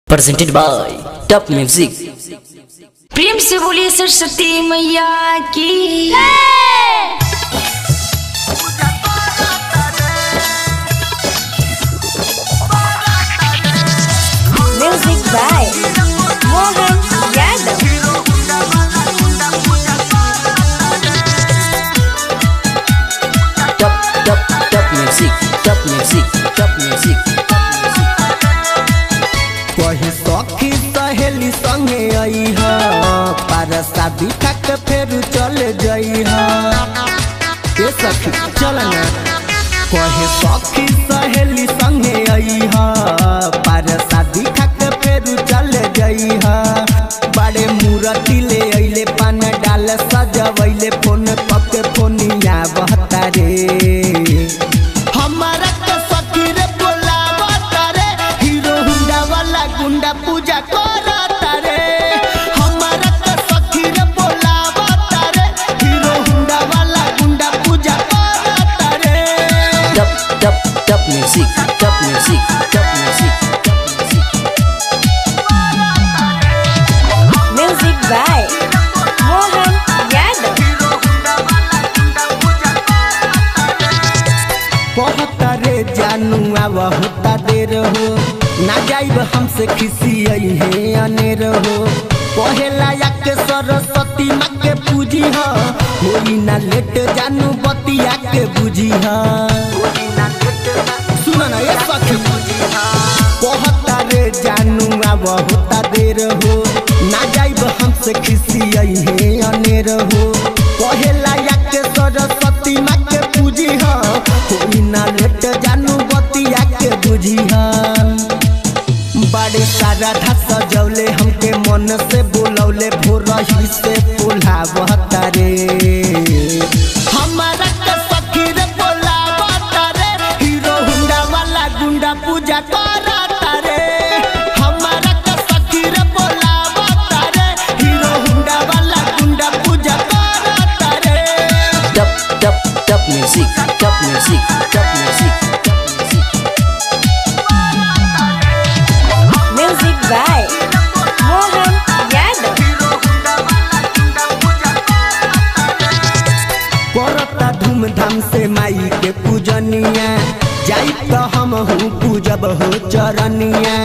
presented by Top Music। प्रेम से बोलिए सरस्वती मैया की। Music by Mohan Yadav. Top Music। कही सखी सहेली संगे आई हा पार शादी तक फिर चल जाई हा ए सखी चल ना। कही सखी सहेली संगे आई हा पार शादी तक फिर चल जाई हा। बड़े मूर्ति ले अइले पान डाल सजवैले फोन पके फोनिया बहता रे। हमारा गुंडा पूजा करता रे। हमारा तो सखी रे बोलावता रे। हीरो हुंडा वाला गुंडा पूजा करता रे। Top Music। Music by Mohan Yadav. बहुत रे जानू आव होता देर हो ना जाइब हमसे खिसी है अनेर हो। पहला के सरस्वती माँ के पूजी हा होई ना लेट जानू बतिया के बुझी हा। सुन ना ये सखी बहुत रे जानू आव होता देर हो ना जाइब हमसे खिसी है अनेर हो। पहला के सरस्वती माँ के पूजी हा होई ना लेट जानू बतिया के बुझी हा। बड़े सारा धस सजौले हमके मन से बोलौले भोरही से बोलावता रे। हमारा के सखी रे बोलावता रे। हीरो हुंडा वाला गुंडा पूजा करता रे। हमारा के सखी रे बोलावता रे। हीरो हुंडा वाला गुंडा पूजा करता रे। Top Music। Music by Mohan Yadav. करता धूमधाम से माई के पूजनिया जाई तो हम हूँ पूजब हो चरनिया।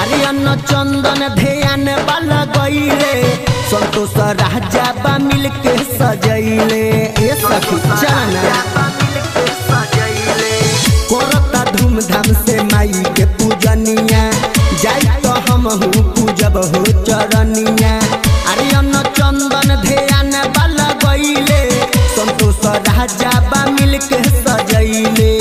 अरियन चंदन ध्यान वाला गईले संतोष राजा बा मिल के सजैले। ए सखी चना करता धूमधाम से माई के पूजनिया जाई तो हम हूँ पूजब हो चरनिया। अरियन चंदन ध्यान वाला गईले संतोष राजा बा मिल के सजैले।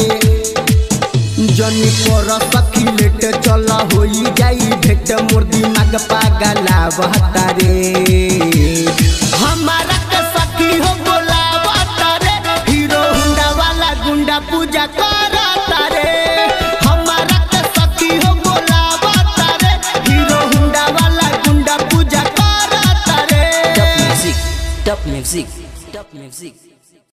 जनी पर सखी लेट चल होई जाई भेट मोर दिमाग पागला बहता रे। हमारा के सखी हो बोलावता रे। हीरो हुंडा वाला गुंडा पूजा करता रे। हमारा के सखी हो बोलावता रे। हीरो हुंडा वाला गुंडा पूजा करता रे। Top Music।